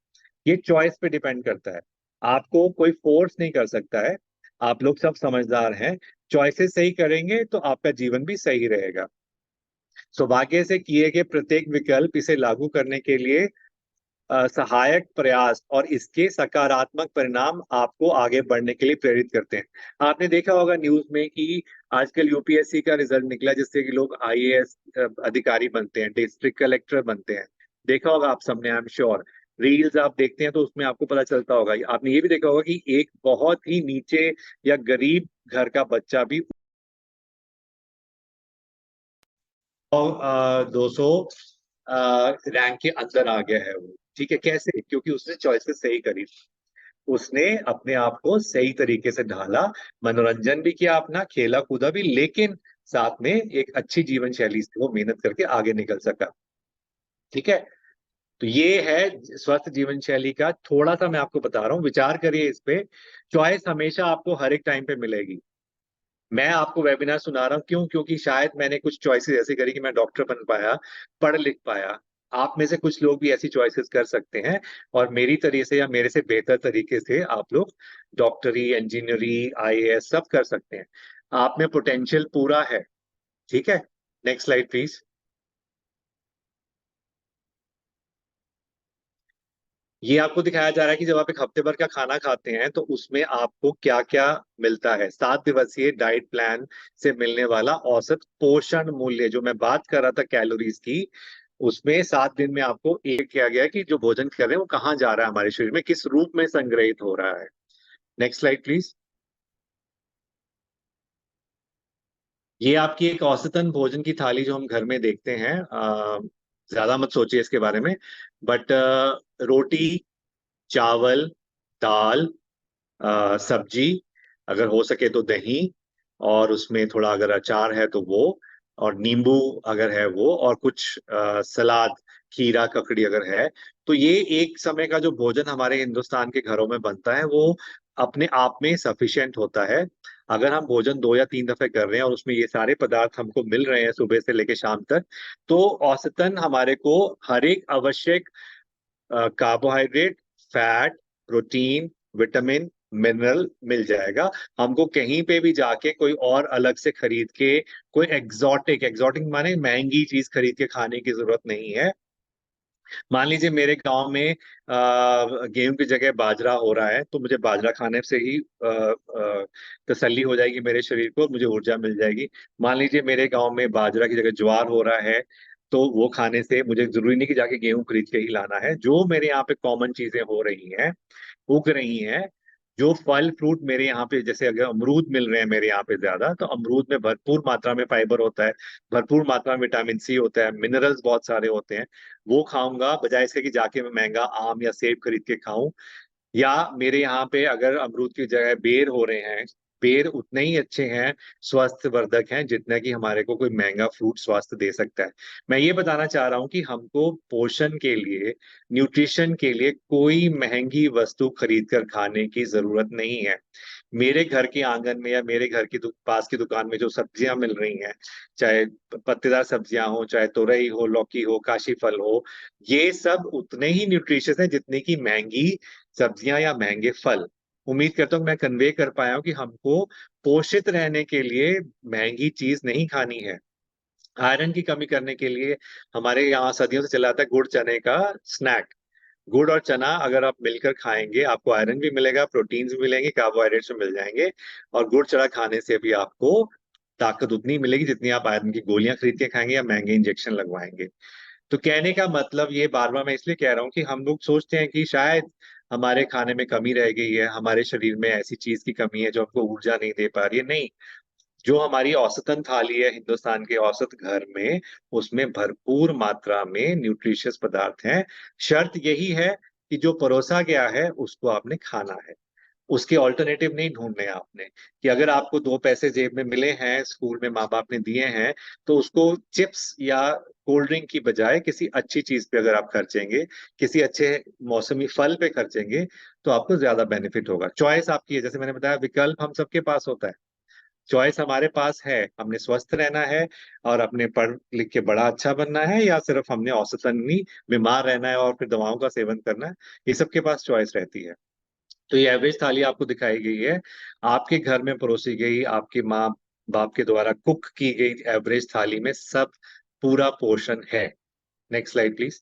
ये चॉइस पे डिपेंड करता है। आपको कोई फोर्स नहीं कर सकता है। आप लोग सब समझदार हैं। चॉइसेस सही करेंगे तो आपका जीवन भी सही रहेगा। सौभाग्य से किए गए प्रत्येक विकल्प इसे लागू करने के लिए सहायक प्रयास और इसके सकारात्मक परिणाम आपको आगे बढ़ने के लिए प्रेरित करते हैं। आपने देखा होगा न्यूज में कि आजकल यूपीएससी का रिजल्ट निकला, जिससे कि लोग आईएएस अधिकारी बनते हैं, डिस्ट्रिक्ट कलेक्टर बनते हैं। देखा होगा आप सबने, आई एम श्योर। रील्स आप देखते हैं तो उसमें आपको पता चलता होगा। आपने ये भी देखा होगा कि एक बहुत ही नीचे या गरीब घर का बच्चा भी 200 रैंक के अंदर आ गया है वो। ठीक है, कैसे? क्योंकि उसने चॉइसेस सही करी। उसने अपने आप को सही तरीके से ढाला, मनोरंजन भी किया अपना, खेला कूदा भी, लेकिन साथ में एक अच्छी जीवन शैली से वो मेहनत करके आगे निकल सका। ठीक है, तो ये है स्वस्थ जीवन शैली का। थोड़ा सा मैं आपको बता रहा हूँ, विचार करिए इस पे। चॉइस हमेशा आपको हर एक टाइम पे मिलेगी। मैं आपको वेबिनार सुना रहा हूँ क्यों? क्योंकि शायद मैंने कुछ चॉइसेस ऐसी करी कि मैं डॉक्टर बन पाया, पढ़ लिख पाया। आप में से कुछ लोग भी ऐसी चॉइसेस कर सकते हैं, और मेरी तरीके से या मेरे से बेहतर तरीके से आप लोग डॉक्टरी, इंजीनियरी, आईएएस सब कर सकते हैं। आप में पोटेंशियल पूरा है। ठीक है, नेक्स्ट स्लाइड प्लीज। ये आपको दिखाया जा रहा है कि जब आप एक हफ्ते भर का खाना खाते हैं तो उसमें आपको क्या क्या मिलता है। 7 दिवसीय डाइट प्लान से मिलने वाला औसत पोषण मूल्य, जो मैं बात कर रहा था कैलोरीज की, उसमें 7 दिन में आपको एक किया गया है कि जो भोजन कर रहे हैं वो कहाँ जा रहा है, हमारे शरीर में किस रूप में संग्रहित हो रहा है। Next slide please. ये आपकी एक औसतन भोजन की थाली जो हम घर में देखते हैं। ज्यादा मत सोचिए इसके बारे में, बट रोटी, चावल, दाल, सब्जी, अगर हो सके तो दही, और उसमें थोड़ा अगर अचार है तो वो, और नींबू अगर है वो, और कुछ सलाद, खीरा ककड़ी अगर है। तो ये एक समय का जो भोजन हमारे हिंदुस्तान के घरों में बनता है वो अपने आप में सफिशिएंट होता है। अगर हम भोजन 2 या 3 दफे कर रहे हैं और उसमें ये सारे पदार्थ हमको मिल रहे हैं सुबह से लेकर शाम तक, तो औसतन हमारे को हर एक आवश्यक carbohydrate, fat, protein, vitamin, mineral मिल जाएगा। हमको कहीं पे भी जाके कोई और अलग से खरीद के, कोई एग्जॉटिक, एग्जॉटिक माने महंगी चीज खरीद के खाने की जरूरत नहीं है। मान लीजिए मेरे गांव में गेहूं की जगह बाजरा हो रहा है, तो मुझे बाजरा खाने से ही तसल्ली हो जाएगी मेरे शरीर को, मुझे ऊर्जा मिल जाएगी। मान लीजिए मेरे गांव में बाजरा की जगह ज्वार हो रहा है, तो वो खाने से मुझे जरूरी नहीं कि जाके गेहूं खरीद के ही लाना है। जो मेरे यहाँ पे कॉमन चीजें हो रही हैं, उग रही हैं, जो फल फ्रूट मेरे यहाँ पे, जैसे अगर अमरूद मिल रहे हैं मेरे यहाँ पे ज्यादा, तो अमरूद में भरपूर मात्रा में फाइबर होता है, भरपूर मात्रा में विटामिन सी होता है, मिनरल्स बहुत सारे होते हैं। वो खाऊंगा बजाय इसके कि जाके मैं महंगा आम या सेब खरीद के खाऊं। या मेरे यहाँ पे अगर अमरूद की जगह बेर हो रहे हैं, बेर उतने ही अच्छे हैं, स्वास्थ्य वर्धक हैं, जितना कि हमारे को कोई महंगा फ्रूट स्वास्थ्य दे सकता है। मैं ये बताना चाह रहा हूँ कि हमको पोषण के लिए, न्यूट्रिशन के लिए कोई महंगी वस्तु खरीद कर खाने की जरूरत नहीं है। मेरे घर के आंगन में या मेरे घर की पास की दुकान में जो सब्जियां मिल रही हैं, चाहे पत्तेदार सब्जियां हो, चाहे तुरई हो, लौकी हो, काशी फल हो, ये सब उतने ही न्यूट्रिशियस हैं जितने की महंगी सब्जियां या महंगे फल। उम्मीद करता हूँ मैं कन्वे कर पाया हूँ कि हमको पोषित रहने के लिए महंगी चीज नहीं खानी है। आयरन की कमी करने के लिए हमारे यहाँ सदियों से चला आता है गुड़ चने का स्नैक। गुड़ और चना अगर आप मिलकर खाएंगे, आपको आयरन भी मिलेगा, प्रोटीन्स भी मिलेंगे, कार्बोहाइड्रेट्स भी मिल जाएंगे। और गुड़ चना खाने से भी आपको ताकत उतनी मिलेगी जितनी आप आयरन की गोलियां खरीद के खाएंगे या महंगे इंजेक्शन लगवाएंगे। तो कहने का मतलब ये बार बार मैं इसलिए कह रहा हूँ कि हम लोग सोचते हैं कि शायद हमारे खाने में कमी रह गई है, हमारे शरीर में ऐसी चीज की कमी है जो हमको ऊर्जा नहीं दे पा रही है। नहीं, जो हमारी औसतन थाली है हिंदुस्तान के औसत घर में, उसमें भरपूर मात्रा में न्यूट्रिशियस पदार्थ हैं। शर्त यही है कि जो परोसा गया है उसको आपने खाना है, उसके ऑल्टरनेटिव नहीं ढूंढने हैं आपने। कि अगर आपको 2 पैसे जेब में मिले हैं, स्कूल में माँ बाप ने दिए हैं, तो उसको चिप्स या कोल्ड ड्रिंक की बजाय किसी अच्छी चीज पे अगर आप खर्चेंगे, किसी अच्छे मौसमी फल पे खर्चेंगे, तो आपको ज्यादा बेनिफिट होगा। चॉइस आपकी है, जैसे मैंने बताया विकल्प हम सबके पास होता है। चॉइस हमारे पास है, हमने स्वस्थ रहना है और अपने पढ़ लिख के बड़ा अच्छा बनना है, या सिर्फ हमने औसतन ही बीमार रहना है और फिर दवाओं का सेवन करना है। ये सबके पास चॉइस रहती है। तो ये एवरेज थाली आपको दिखाई गई है, आपके घर में परोसी गई, आपके माँ बाप के द्वारा कुक की गई एवरेज थाली में सब पूरा पोर्शन है। Next slide please.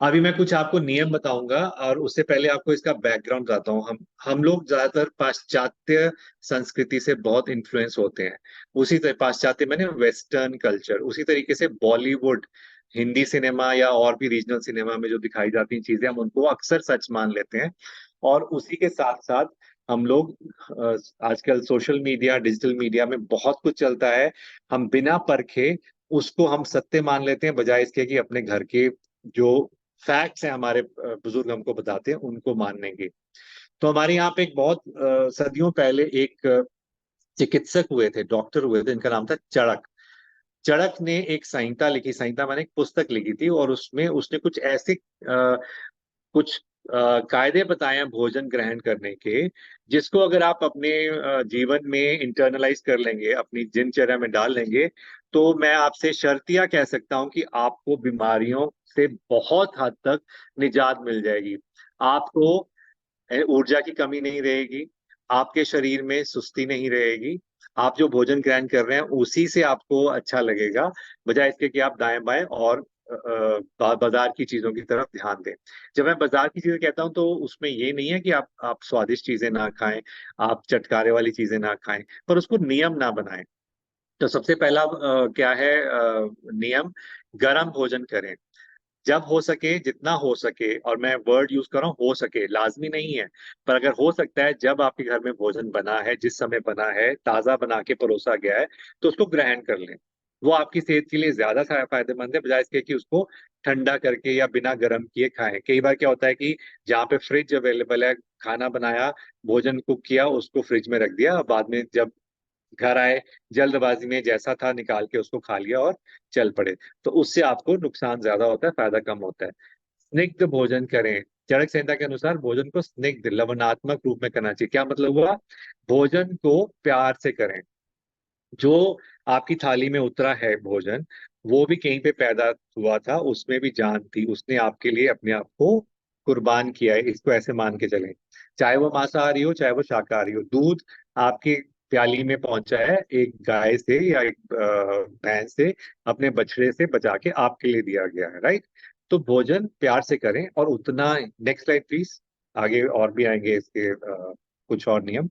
अभी मैं कुछ आपको नियम बताऊंगा और उससे पहले आपको इसका बैकग्राउंड बताता हूँ। हम लोग ज्यादातर पाश्चात्य संस्कृति से बहुत इन्फ्लुएंस होते हैं। उसी तरह पाश्चात्य मैंने वेस्टर्न कल्चर, उसी तरीके से बॉलीवुड, हिंदी सिनेमा या और भी रीजनल सिनेमा में जो दिखाई जाती हैं चीजें, हम उनको अक्सर सच मान लेते हैं। और उसी के साथ साथ हम लोग आजकल सोशल मीडिया, डिजिटल मीडिया में बहुत कुछ चलता है, हम बिना परखे उसको हम सत्य मान लेते हैं, बजाय इसके कि अपने घर के जो फैक्ट्स हैं, हमारे बुजुर्ग हमको बताते हैं, उनको मानने के। तो हमारे यहाँ पे एक बहुत सदियों पहले एक चिकित्सक हुए थे, डॉक्टर हुए थे, इनका नाम था चरक। चरक ने एक संहिता लिखी, संहिता मैंने एक पुस्तक लिखी थी, और उसमें उसने कुछ ऐसे कुछ कायदे बताए हैं भोजन ग्रहण करने के, जिसको अगर आप अपने जीवन में इंटरनलाइज कर लेंगे, अपनी दिनचर्या में डाल लेंगे, तो मैं आपसे शर्तिया कह सकता हूं कि आपको बीमारियों से बहुत हद तक निजात मिल जाएगी। आपको ऊर्जा की कमी नहीं रहेगी, आपके शरीर में सुस्ती नहीं रहेगी, आप जो भोजन ग्रहण कर रहे हैं उसी से आपको अच्छा लगेगा, बजाय इसके कि आप दाएं बाएं और बाजार की चीजों की तरफ ध्यान दें। जब मैं बाजार की चीजें कहता हूं तो उसमें ये नहीं है कि आप स्वादिष्ट चीजें ना खाएं, आप चटकारे वाली चीजें ना खाएं, पर उसको नियम ना बनाएं। तो सबसे पहला क्या है नियम? गर्म भोजन करें जब हो सके, जितना हो सके, और मैं वर्ड यूज कर रहा हूँ हो सके, लाजमी नहीं है, पर अगर हो सकता है, जब आपके घर में भोजन बना है, जिस समय बना है, ताजा बना के परोसा गया है, तो उसको ग्रहण कर लें। वो आपकी सेहत के लिए ज्यादा फायदेमंद है, बजाय इसके कि उसको ठंडा करके या बिना गर्म किए खाएं। कई बार क्या होता है कि जहाँ पे फ्रिज अवेलेबल है, खाना बनाया, भोजन कुक किया, उसको फ्रिज में रख दिया, बाद में जब घर आए, जल्दबाजी में जैसा था निकाल के उसको खा लिया और चल पड़े। तो उससे आपको नुकसान ज्यादा होता है, फायदा कम होता है। स्निग्ध भोजन करें। चरक संहिता के अनुसार भोजन को स्निग्ध लवणात्मक रूप में करना चाहिए। क्या मतलब हुआ? भोजन को प्यार से करें। जो आपकी थाली में उतरा है भोजन, वो भी कहीं पे पैदा हुआ था, उसमें भी जान थी, उसने आपके लिए अपने आप को कुर्बान किया है, इसको ऐसे मान के चलें। चाहे वो मांसाहारी हो, चाहे वो शाकाहारी हो। दूध आपकी प्याली में पहुंचा है एक गाय से या एक भैंस से, अपने बछड़े से बचा के आपके लिए दिया गया है, राइट? तो भोजन प्यार से करें, और उतना। Next slide please. आगे और भी आएंगे इसके कुछ और नियम।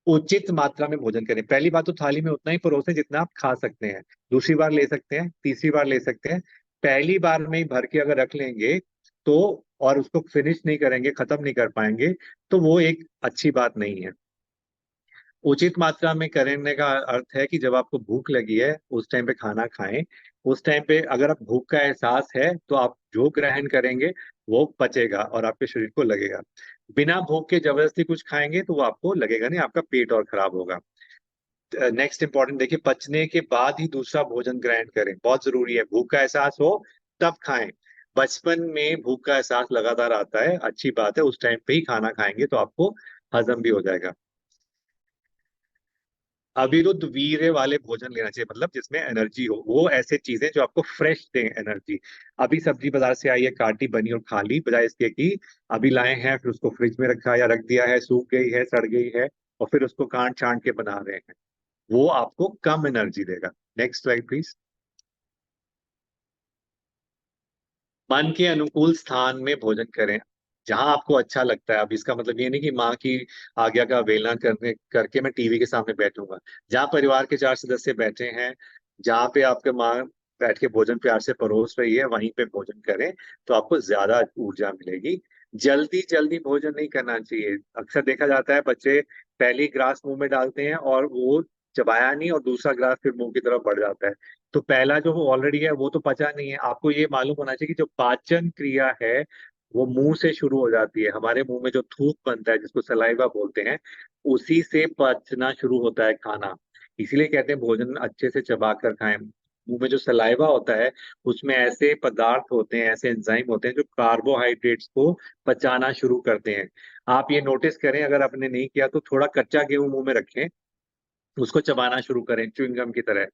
उचित मात्रा में भोजन करें। पहली बात तो थाली में उतना ही परोसें जितना आप खा सकते हैं। दूसरी बार ले सकते हैं, तीसरी बार ले सकते हैं। पहली बार में ही भर के अगर रख लेंगे तो, और उसको फिनिश नहीं करेंगे, खत्म नहीं कर पाएंगे, तो वो एक अच्छी बात नहीं है। उचित मात्रा में करने का अर्थ है कि जब आपको भूख लगी है उस टाइम पे खाना खाएं। उस टाइम पे अगर आप भूख का एहसास है तो आप जो ग्रहण करेंगे वो पचेगा और आपके शरीर को लगेगा। बिना भूख के जबरदस्ती कुछ खाएंगे तो वो आपको लगेगा नहीं, आपका पेट और खराब होगा। नेक्स्ट इंपॉर्टेंट देखिए, पचने के बाद ही दूसरा भोजन ग्रहण करें, बहुत जरूरी है। भूख का एहसास हो तब खाएं। बचपन में भूख का एहसास लगातार आता है, अच्छी बात है, उस टाइम पे ही खाना खाएंगे तो आपको हजम भी हो जाएगा। अविरुद्ध वीर्य वाले भोजन लेना चाहिए, मतलब जिसमें एनर्जी हो, वो ऐसे चीजें जो आपको फ्रेश दें एनर्जी। अभी सब्जी बाजार से आई है, काटी बनी और खा ली, बजाय इसके कि अभी लाए हैं, फिर उसको फ्रिज में रखा या रख दिया है, सूख गई है, सड़ गई है, और फिर उसको काट छांट के बना रहे हैं, वो आपको कम एनर्जी देगा। Next slide please. मन के अनुकूल स्थान में भोजन करें, जहां आपको अच्छा लगता है। अब इसका मतलब ये नहीं कि माँ की आज्ञा का अवहेलना करने करके मैं टीवी के सामने बैठूंगा। जहाँ परिवार के 4 सदस्य बैठे हैं, जहाँ पे आपके माँ बैठ के भोजन प्यार से परोस रही है वहीं पे भोजन करें, तो आपको ज्यादा ऊर्जा मिलेगी। जल्दी जल्दी भोजन नहीं करना चाहिए। अक्सर देखा जाता है बच्चे पहली ग्रास मुंह में डालते हैं और वो चबाया नहीं और दूसरा ग्रास फिर मुंह की तरफ बढ़ जाता है। तो पहला जो ऑलरेडी है वो तो पचा नहीं है। आपको ये मालूम होना चाहिए कि जो पाचन क्रिया है वो मुंह से शुरू हो जाती है। हमारे मुंह में जो थूक बनता है जिसको सलाइवा बोलते हैं, उसी से पचना शुरू होता है खाना। इसीलिए कहते हैं भोजन अच्छे से चबा कर खाएं। मुंह में जो सलाइवा होता है उसमें ऐसे पदार्थ होते हैं, ऐसे एंजाइम होते हैं जो कार्बोहाइड्रेट्स को पचाना शुरू करते हैं। आप ये नोटिस करें, अगर आपने नहीं किया तो थोड़ा कच्चा गेहूं मुंह में रखें, उसको चबाना शुरू करें च्युइंगम की तरह,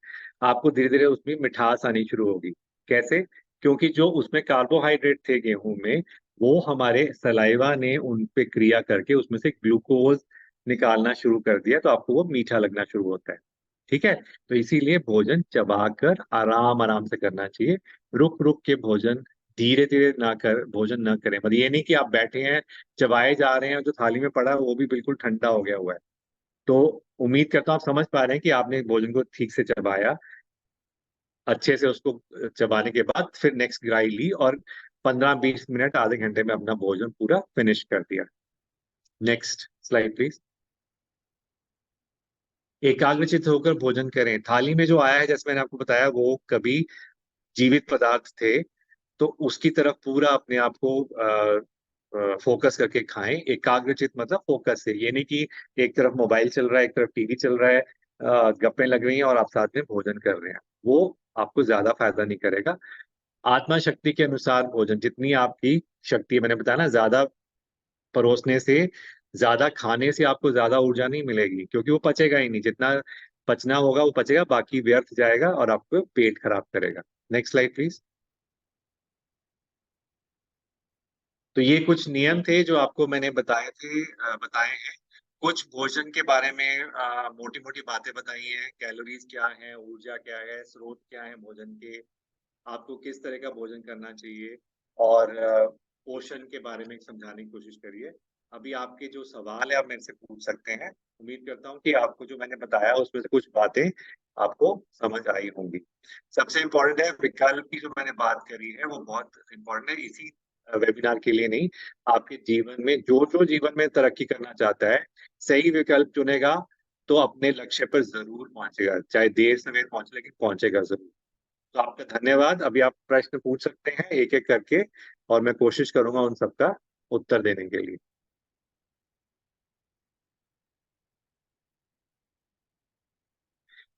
आपको धीरे धीरे उसमें मिठास आनी शुरू होगी। कैसे? क्योंकि जो उसमें कार्बोहाइड्रेट थे गेहूं में, वो हमारे सलाइवा ने उन पे क्रिया करके उसमें से ग्लूकोज निकालना शुरू कर दिया, तो आपको वो मीठा लगना शुरू होता है। ठीक है? तो इसीलिए भोजन चबाकर आराम आराम से करना चाहिए। रुक रुक के भोजन, धीरे धीरे ना कर भोजन ना करें। मतलब ये नहीं कि आप बैठे हैं, चबाए जा रहे हैं और जो थाली में पड़ा है वो भी बिल्कुल ठंडा हो गया हुआ है। तो उम्मीद करता हूँ आप समझ पा रहे हैं कि आपने भोजन को ठीक से चबाया, अच्छे से उसको चबाने के बाद फिर नेक्स्ट ग्राई ली और 15-20 मिनट आधे घंटे में अपना भोजन पूरा फिनिश कर दिया। Next slide please. एकाग्रचित होकर भोजन करें। थाली में जो आया है, जैसे मैंने आपको बताया, वो कभी जीवित पदार्थ थे, तो उसकी तरफ पूरा अपने आप को फोकस करके खाएं। एकाग्रचित मतलब फोकस से, ये नहीं कि एक तरफ मोबाइल चल रहा है, एक तरफ टीवी चल रहा है, गप्पें लग रही हैं और आप साथ में भोजन कर रहे हैं, वो आपको ज्यादा फायदा नहीं करेगा। आत्मा शक्ति के अनुसार भोजन, जितनी आपकी शक्ति है, मैंने बताया ना, ज्यादा परोसने से, ज्यादा खाने से आपको ज्यादा ऊर्जा नहीं मिलेगी, क्योंकि वो पचेगा ही नहीं। जितना पचना होगा वो पचेगा, बाकी व्यर्थ जाएगा और आपको पेट खराब करेगा। Next slide please. तो ये कुछ नियम थे जो आपको मैंने बताए हैं। कुछ भोजन के बारे में मोटी मोटी बातें बताई हैं, कैलोरीज क्या है, ऊर्जा क्या है, स्रोत क्या है भोजन के, आपको किस तरह का भोजन करना चाहिए, और पोषण के बारे में समझाने की कोशिश करिए। अभी आपके जो सवाल है आप मेरे से पूछ सकते हैं। उम्मीद करता हूँ कि आपको जो मैंने बताया उसमें से कुछ बातें आपको समझ आई होंगी। सबसे इम्पोर्टेंट है विकल्प की जो मैंने बात करी है, वो बहुत इम्पोर्टेंट है। इसी वेबिनार के लिए नहीं, आपके जीवन में जो जो जीवन में तरक्की करना चाहता है, सही विकल्प चुनेगा तो अपने लक्ष्य पर जरूर पहुंचेगा, चाहे देर सवेर पहुंचे, लेकिन पहुंचेगा जरूर। तो आपका धन्यवाद। अभी आप प्रश्न पूछ सकते हैं एक एक करके, और मैं कोशिश करूंगा उन सबका उत्तर देने के लिए।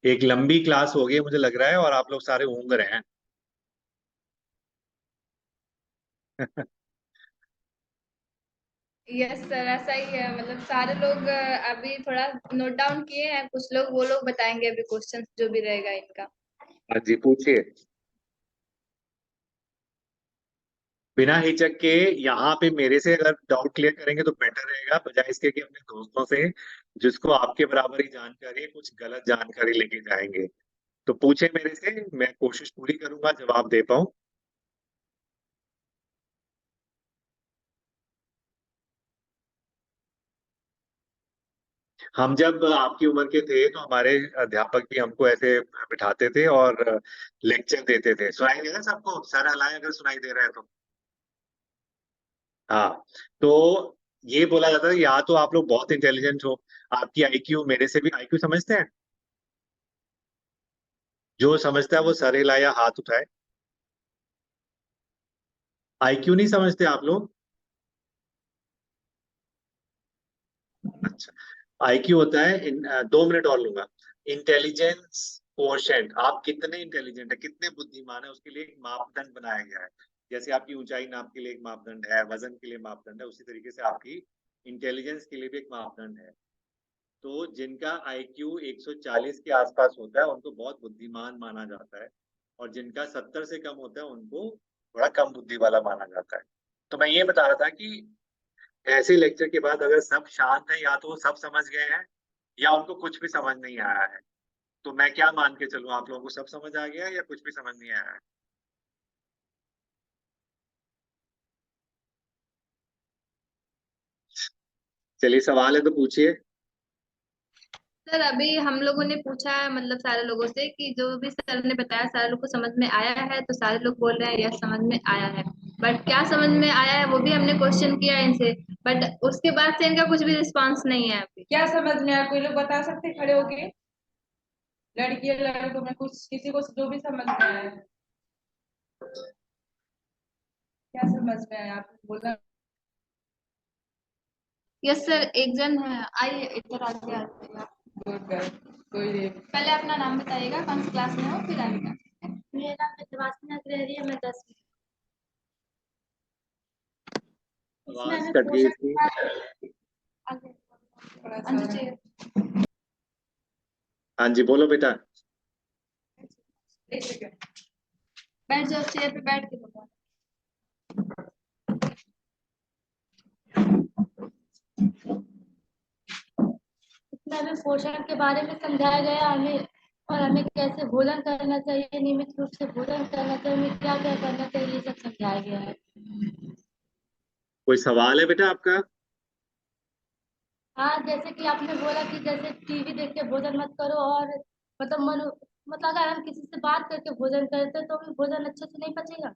एक लंबी क्लास हो गई है मुझे लग रहा है, और आप लोग सारे ऊँग रहे हैं। यस सर, ऐसा ही है। मतलब सारे लोग अभी थोड़ा नोट डाउन किए हैं, कुछ लोग वो लोग बताएंगे अभी क्वेश्चंस जो भी रहेगा इनका। हाँ जी, पूछिए बिना हिचक के। यहाँ पे मेरे से अगर डाउट क्लियर करेंगे तो बेटर रहेगा, बजाय इसके कि अपने दोस्तों से, जिसको आपके बराबर ही जानकारी है, कुछ गलत जानकारी लेके जाएंगे। तो पूछे मेरे से, मैं कोशिश पूरी करूंगा जवाब दे पाऊं। हम जब आपकी उम्र के थे तो हमारे अध्यापक भी हमको ऐसे बिठाते थे और लेक्चर देते थे। सुनाई दे रहा है सबको? सर हिलाएं अगर सुनाई दे रहा है तो। हाँ। तो ये बोला जाता है, या तो आप लोग बहुत इंटेलिजेंट हो, आपकी आईक्यू मेरे से भी, आईक्यू समझते हैं? जो समझता है वो सर हिलाए या हाथ उठाए। आईक्यू नहीं समझते आप लोग? अच्छा। आईक्यू होता है 2 मिनट और लूंगा। इंटेलिजेंस कोशेंट, आप कितने इंटेलिजेंट है, कितने बुद्धिमान है, उसके लिए एक मापदंड बनाया गया है। जैसे आपकी ऊंचाई नाप के लिए एक मापदंड है, वजन के लिए मापदंड है, उसी तरीके से आपकी इंटेलिजेंस के लिए भी एक मापदंड है। तो जिनका आईक्यू 140 के आसपास होता है उनको बहुत बुद्धिमान माना जाता है, और जिनका 70 से कम होता है उनको बड़ा कम बुद्धि वाला माना जाता है। तो मैं ये बता रहा था कि ऐसे लेक्चर के बाद अगर सब शांत है, या तो वो सब समझ गए हैं या उनको कुछ भी समझ नहीं आया है। तो मैं क्या मान के चलूं, आप लोगों को सब समझ आ गया है या कुछ भी समझ नहीं आया है? चलिए, सवाल है तो पूछिए। सर अभी हम लोगों ने पूछा है मतलब सारे लोगों से कि जो भी सर ने बताया सारे लोग को समझ में आया है, तो सारे लोग बोल रहे हैं यस समझ में आया है। बट क्या समझ में आया है वो भी हमने क्वेश्चन किया है इनसे, बट उसके बाद से इनका कुछ भी रिस्पांस नहीं है अभी। क्या समझ में आया, कोई लोग बता सकते हैं खड़े होके? लड़कियां लड़कों में कुछ किसी को जो भी समझ में आया है, क्या समझ में आया आप बोलना। यस सर, एक जन है, आइए इधर आके आते हैं आप। गुड गर्ल, कोई नहीं। पहले अपना नाम बताइएगा, कौन सी क्लास में हो, फिर आइएगा। मेरा नाम विद्यावासिनी अग्रहरी है, मैं 10वीं। आवाज कट गई इसकी। अंजू चाहिए। हाँ जी, बोलो बेटा। एक सेकंड। बैठ जाओ, चेयर पे बैठ के बोलो। इसमें हमें पोषण के बारे में समझाया गया हमें, और हमें कैसे भोजन करना चाहिए, नियमित रूप से भोजन करना चाहिए, हमें क्या क्या करना चाहिए, ये सब समझाया गया है। कोई सवाल है बेटा आपका? हाँ, जैसे कि आपने बोला कि जैसे टीवी देख के भोजन मत करो, और मतलब अगर हम किसी से बात करके भोजन करते हैं तो भी भोजन अच्छे से नहीं पचेगा।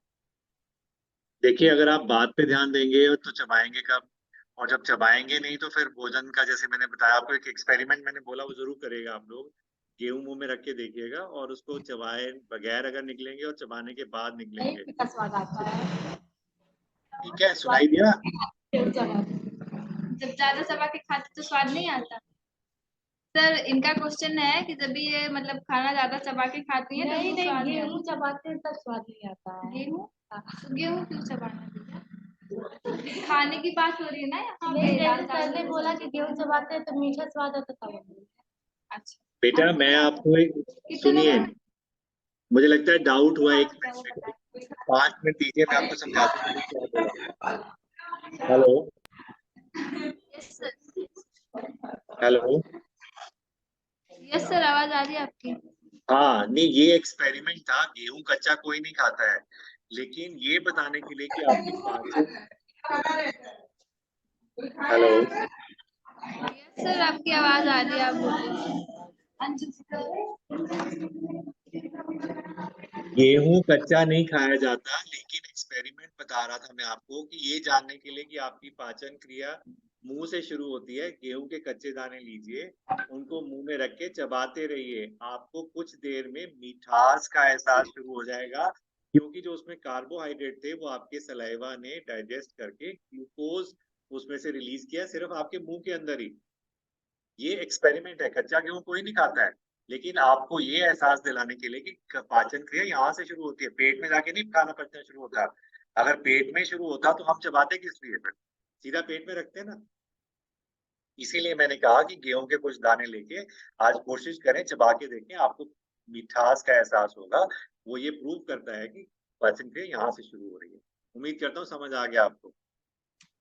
देखिए, अगर आप बात पे ध्यान देंगे तो चबाएंगे कब? और जब चबाएंगे नहीं तो फिर भोजन का, जैसे मैंने बताया आपको, एक एक्सपेरिमेंट मैंने बोला वो जरूर करेगा आप लोग। गेहूं मुंह में रख के देखिएगा और उसको चबाए बगैर अगर निकलेंगे और चबाने के बाद नहीं निकलेंगे। मीठा स्वाद आता है। ठीक है, सुनाई दिया? जब ज्यादा चबा के खाते तो स्वाद नहीं आता। सर इनका क्वेश्चन है कि जब भी ये मतलब खाना ज्यादा चबा के खाती है नहीं तो नहीं, स्वाद नहीं गेहूं आता। चबाते हैं तब स्वाद नहीं आता है। गेहूं, तो गेहूं क्यों चबाना भैया? खाने की बात हो रही है ना यहाँ पे। नहीं, दाल जैसे चावल सर ने बोला कि गेहूं चबाते हैं तो मीठा स्वाद आता था। अच्छा, बेटा हमको मैं नहीं आता। आपको कितने लोगों सुनिए, ने मुझे लगता है डाउट हुआ। एक क्या वो मिनट, बताया? 5 मिनट दीजिए, मैं आपको समझा दूं मैंने क्या बोला। Hello. Yes sir. Hello. Yes sir, आवाज आ रही है आपकी। हाँ नहीं, ये एक्सपेरिमेंट था। गेहूं कच्चा कोई नहीं खाता है, लेकिन ये बताने के लिए कि आपकी पाचन। हेलो। यस सर, आपकी आवाज आ रही है, आप बोलिए। अंजू गेहूं कच्चा नहीं खाया जाता, लेकिन एक्सपेरिमेंट बता रहा था मैं आपको कि ये जानने के लिए कि आपकी पाचन क्रिया मुंह से शुरू होती है। गेहूं के कच्चे दाने लीजिए, उनको मुंह में रख के चबाते रहिए, आपको कुछ देर में मिठास का एहसास शुरू हो जाएगा, क्योंकि जो उसमें कार्बोहाइड्रेट थे वो आपके सलाइवा ने डाइजेस्ट करके ग्लूकोज उसमें से रिलीज किया, सिर्फ आपके मुंह के अंदर ही। ये एक्सपेरिमेंट है। कच्चा गेहूं कोई नहीं खाता है, लेकिन आपको ये एहसास दिलाने के लिए कि पाचन क्रिया यहाँ से शुरू होती है, पेट में जाके नहीं खाना पचना शुरू होता। अगर पेट में शुरू होता तो हम चबाते किस लिए? फिर सीधा पेट में रखते ना। इसीलिए मैंने कहा कि गेहूं के कुछ दाने लेके आज कोशिश करें, चबा के देखें, आपको मिठास का एहसास होगा। वो ये प्रूव करता है कि पाचन क्रिया यहाँ से शुरू हो रही है। उम्मीद करता हूँ समझ आ गया आपको।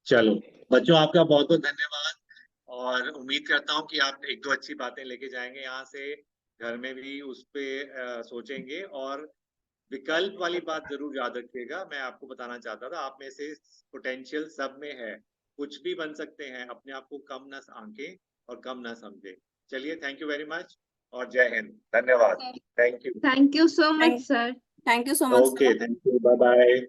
चलो बच्चों, आपका बहुत बहुत धन्यवाद, और उम्मीद करता हूँ कि आप एक दो अच्छी बातें लेके जाएंगे यहाँ से, घर में भी उस पे सोचेंगे। और विकल्प वाली बात जरूर याद रखिएगा। मैं आपको बताना चाहता था, आप में से पोटेंशियल सब में है, कुछ भी बन सकते हैं। अपने आप को कम न आंकें और कम न समझें। चलिए, थैंक यू वेरी मच और जय हिंद। धन्यवाद। Thank you. Thank you so much sir. Thank you so much okay, thank you, bye bye.